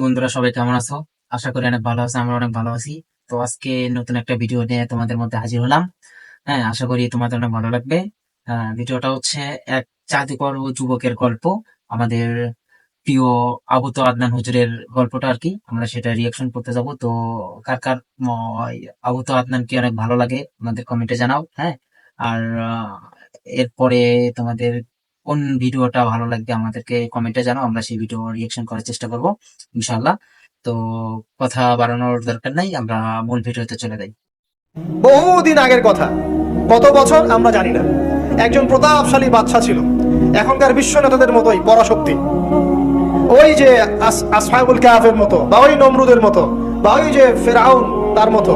বন্ধুরা, সবাই কেমন আছো? আশা করি অনেক ভালো আছো। আমরা অনেক ভালো আছি। তো আজকে নতুন একটা ভিডিও নিয়ে তোমাদের মধ্যে হাজির হলাম। হ্যাঁ, আশা করি তোমাদের অনেক ভালো লাগবে। ভিডিওটা হচ্ছে এক জাদুকর ও যুবকের গল্প। আমাদের প্রিয় আবু আদনান হুজুরের গল্পটা আর কি, আমরা সেটা রিয়াকশন করতে যাব। তো কার কার আবু আদনানকে অনেক ভালো লাগে আমাদের কমেন্টে জানাও। হ্যাঁ, আর এরপরে তোমাদের কোন ভিডিওটা ভালো লাগবে আমাদেরকে কমেন্টে জানাও, আমরা সেই ভিডিও রিয়াকশন করার চেষ্টা করব ইনশাআল্লাহ। তো কথা বাড়ানোর দরকার নাই, আমরা মূল ভিডিওতে চলে যাই। বহুদিন আগের কথা, কত বছর আমরা জানি না। একজন প্রতাপশালী বাদশা ছিল, এখনকার বিশ্ব নেতাদের মতোই পরাশক্তি। ওই যে আসহাবুল কাহাফের মতো, বা ওই নমরুদের মতো, বা ওই যে ফেরাউন, তার মতো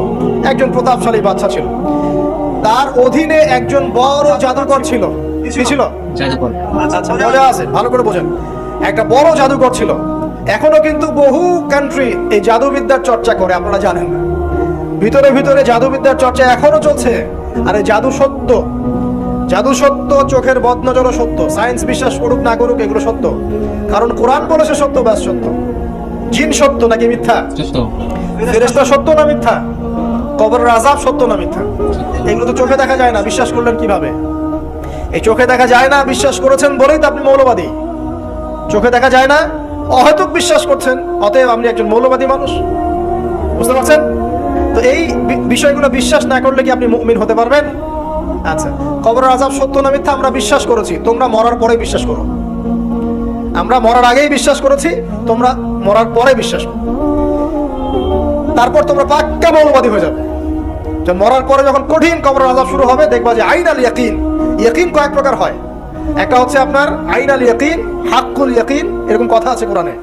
একজন প্রতাপশালী বাদশা ছিল। তার অধীনে একজন বড় জাদুকর ছিল। কি ছিল? জাদুকর। আচ্ছা, মজা আছে, ভালো করে বোঝেন। একটা বড় জাদুকর ছিল। এখনো কিন্তু বহু কান্ট্রি এই জাদুবিদ্যার চর্চা করে, আপনারা জানেন না। ভিতরে ভিতরে জাদুবিদ্যার চর্চা এখনো চলছে। আরে জাদু সত্য, জাদু সত্য, চোখের বদনজরও সত্য। সায়েন্স বিশ্বাস করুক না করুক, এগুলো সত্য। কারণ কোরআন বলেছে সত্য, ব্যাস সত্য। জিন সত্য নাকি মিথ্যা? সত্য। ফেরেশতা সত্য না মিথ্যা? কবরের আযাব সত্য না মিথ্যা? এগুলো তো চোখে দেখা যায় না, বিশ্বাস করলেন কিভাবে? এই চোখে দেখা যায় না বিশ্বাস করেছেন বলেই তো আপনি মৌলবাদী। চোখে দেখা যায় না, অহেতুক বিশ্বাস করছেন, অতএব আপনি একজন মৌলবাদী মানুষ। বুঝতে পারছেন? তো এই বিষয়গুলো বিশ্বাস না করলে কি আপনি মুমিন হতে পারবেন? আচ্ছা, কবরের আযাব সত্য না মিথ্যা আমরা বিশ্বাস করেছি, তোমরা মরার পরে বিশ্বাস করো। আমরা মরার আগেই বিশ্বাস করেছি, তোমরা মরার পরে বিশ্বাস করো। তারপর তোমরা পাক্কা মৌলবাদী হয়ে যাবে। মরার পরে যখন কঠিন কবরের আযাব শুরু হবে, দেখবা যে আইনাল ইয়াকিন। ইয়াকিন কয়েক প্রকার হয়। একটা হচ্ছে আপনার আইনাল ইয়াকিন, হাক্কুল ইয়াকিন, এরকম কথা আছে কোরআনে।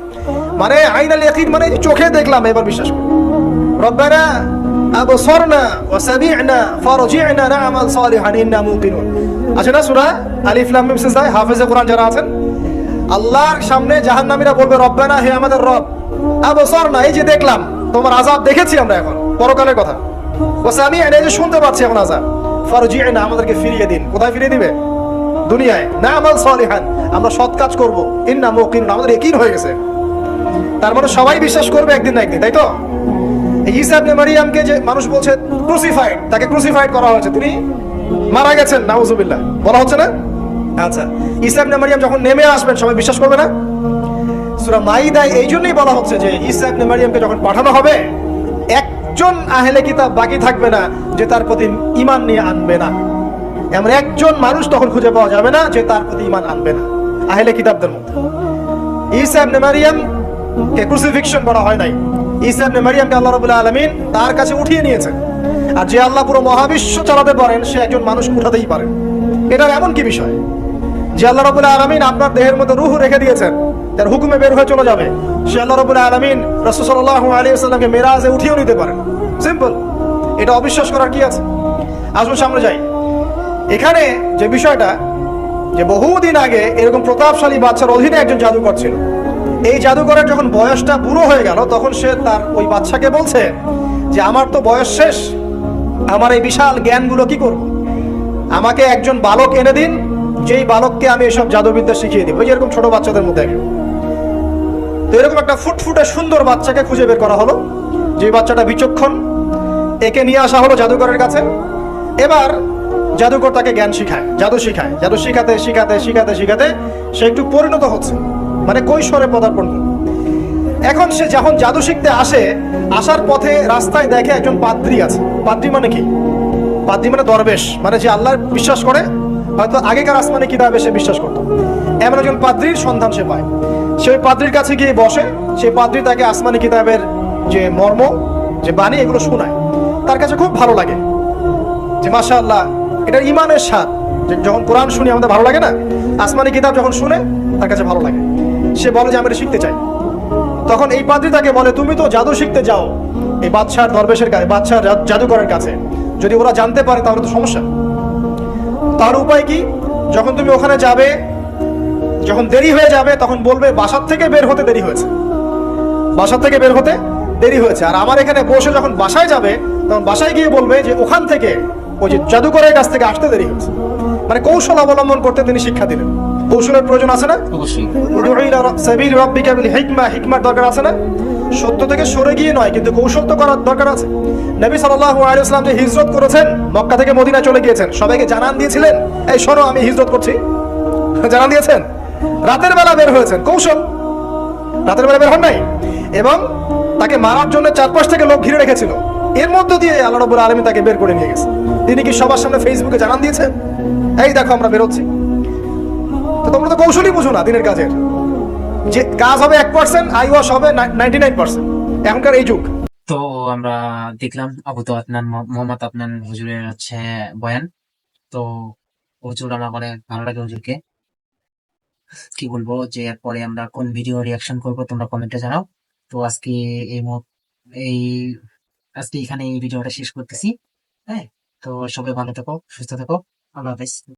মানে আইনাল ইয়াকিন মানে চোখে দেখলাম এবার বিশ্বাস করো। রব্বানা আবসারনা ওয়া সামি'না ফারজি'না না'মাল সালিহান ইন্না মুকিনুন। আছে না সূরা আলিফ লাম মিম সিজদা? হাফেজে কোরআন যারা আছেন, আল্লাহর সামনে জাহান্নামীরা বলবে, রব্বানা, হে আমাদের রব, আবসারনা, এই যে দেখলাম, তোমার আযাব দেখেছি আমরা, এখন পরকালের কথা। ওয়া সামি'না, এই যে শুনতে পাচ্ছি এখন আযাব। ফারজি'না, আমাদেরকে ফিরিয়ে দিন। কোথায় ফিরিয়ে দিবে? দুনিয়ায়। না'মাল সালিহান, আমরা সৎ কাজ করব। ইন্না মুকিনুন, আমাদের ইয়াকিন হয়ে গেছে। তার মানে সবাই বিশ্বাস করবে একদিন না একদিন, তাই তো? ঈসা ইবনে মারিয়ামকে যে মানুষ বলছে ক্রুসিফাইড, তাকে ক্রুসিফাইড করা হয়েছে, তিনি মারা গেছেন, নাউজুবিল্লাহ, বলা হচ্ছে না? আচ্ছা, ঈসা ইবনে মারিয়াম যখন নেমে আসবেন, সবাই বিশ্বাস করবে না? সূরা মাইদায় এই জন্যই বলা হচ্ছে যে ঈসা ইবনে মারিয়ামকে যখন পাঠানো হবে, একজন আহলে কিতাব বাকি থাকবে না যে তার প্রতি ঈমান নিয়ে আনবে না। এমন একজন মানুষ তখন খুঁজে পাওয়া যাবে না যে তার প্রতি ঈমান আনবে না আহলে কিতাবদের মধ্যে। ঈসা ইবনে মারিয়াম কে ক্রুসিফিকশন করা হয় নাই। ঈসা ইবনে মারিয়ামকে আল্লাহ রাব্বুল আলামিন তার কাছে উঠিয়ে নিয়েছেন। আর যে আল্লাহ পুরো মহাবিশ্ব চালাতে পারেন, সে একজন মানুষ উঠাতেই পারেন। এটার এমন কি বিষয় যে আল্লাহ রাব্বুল আলামিন আপনার দেহের মধ্যে রূহ রেখে দিয়েছেন, তার হুকুমে বের হয়ে চলে যাবে। সে আল্লাহ রাব্বুল আলামিন রাসূল সাল্লাল্লাহু আলাইহি ওয়াসাল্লামকে মেরাজে উঠিয়েও নিতে পারেন। সিম্পল। এটা অবিশ্বাস করার কি আছে? আসুন সামনে যাই। এখানে যে বিষয়টা, যে বহুদিন আগে এরকম প্রতাপশালী বাদশার অধীনে একজন জাদুকর ছিল। এই জাদুকরের যখন বয়সটা বুড়ো হয়ে গেল, তখন সে তার ওই বাদশাকে বলছে যে আমার তো বয়স শেষ, আমার এই বিশাল জ্ঞানগুলো কি করব? আমাকে একজন বালক এনে দিন, যেই বালককে আমি এসব জাদুবিদ্যা শিখিয়ে দিব। ওই যেরকম ছোট বাচ্চাদের মধ্যে। তো এরকম একটা ফুটফুটে সুন্দর বাচ্চাকে খুঁজে বের করা হলো, যে বাচ্চাটা বিচক্ষণ। একে নিয়ে আসা হলো জাদুকরের কাছে। এবার জাদুকর তাকে জ্ঞান শিখায়, জাদু শিখায়। জাদু শিখাতে শিখাতে শিখাতে শিখাতে সে একটু পরিণত হচ্ছে, মানে কৈশোরে পদার্পণ করে। এখন সে যখন জাদু শিখতে আসে, আসার পথে রাস্তায় দেখে একজন পাদ্রী আছে। পাদ্রী মানে কি? পাদ্রী মানে দরবেশ, মানে যে আল্লাহর বিশ্বাস করে, হয়তো আগেকার আসমানে কিতাবে সে বিশ্বাস করতো। এমন একজন পাদ্রীর সন্ধান সে পায়। সে ওই পাদ্রীর কাছে গিয়ে বসে। সেই পাদ্রী তাকে আসমানি কিতাবের যে মর্ম, যে বাণী, এগুলো শোনায়। তার কাছে খুব ভালো লাগে যে মাশাআল্লাহ, এটা ইমানের স্বাদ। যখন কোরআন শুনি আমাদের ভালো লাগে না, আসমানি কিতাব যখন শুনে তার কাছে ভালো লাগে। সে বলে যে আমি এটা শিখতে চাই। তখন এই পাদ্রী তাকে বলে, তুমি তো জাদু শিখতে যাও এই বাদশার দরবেশের কাছে, বাদশার জাদুকরের কাছে, যদি ওরা জানতে পারে তাহলে তো সমস্যা। তার উপায় কি? যখন তুমি ওখানে যাবে, যখন দেরি হয়ে যাবে, তখন বলবে বাসার থেকে বের হতে দেরি হয়েছে, বাসার থেকে বের হতে দেরি হয়েছে। আর আমার এখানে বসে যখন বাসায় যাবে, তখন বাসায় গিয়ে বলবে যে ওখান থেকে, ওই যে জাদুকরের কাছ থেকে আসতে দেরি হয়েছে। মানে কৌশল অবলম্বন করতে তিনি শিক্ষা দিলেন। কৌশলের প্রয়োজন আছে না? অবশ্যই। উদউ ইলা সাবিল রাব্বিকা বিল হিকমা, হিকমার দরকার আছে না? সত্য থেকে সরে গিয়ে নয়, কিন্তু কৌশল তো করার দরকার আছে। নবী সাল্লাল্লাহু আলাইহি ওয়াসাল্লাম যে হিজরত করেছেন, মক্কা থেকে মদিনা চলে গিয়েছেন, সবাইকে জানান দিয়েছিলেন, এই শোনো আমি হিজরত করছি, জানান দিয়েছেন? রাতের বেলা বের হয়েছেন, কৌশল। রাতের বেলা বের হন নাই, এবং তাকে মারার জন্য চারপাশ থেকে লোক ঘিরে রেখেছিল, এর মধ্য দিয়ে আল্লাহ রাব্বুল আলামিন তাকে বের করে নিয়ে গেছে। তিনি কি সবার সামনে ফেসবুকে জানান দিয়েছেন, এই দেখো আমরা বেরোচ্ছি? তো তোমরা তো কৌশলই বুঝো না দিনের কাজের, যে কাজ হবে 1%, আই ওয়াশ হবে 99%। এখনকার এই যুগ। তো আমরা দেখলাম আবু তো আদনান মোহাম্মদ আদনান হুজুরের হচ্ছে বয়ান। তো হুজুর আমার অনেক ভালো লাগে হুজুরকে। কি বলবো যে এরপরে আমরা কোন ভিডিও রিয়াকশন করবো তোমরা কমেন্টে জানাও। তো আজকে এই এই আজকে এখানে এই ভিডিওটা শেষ করতেছি। হ্যাঁ, তো সবাই ভালো থেকো, সুস্থ থেকো। আল্লাহ হাফেজ।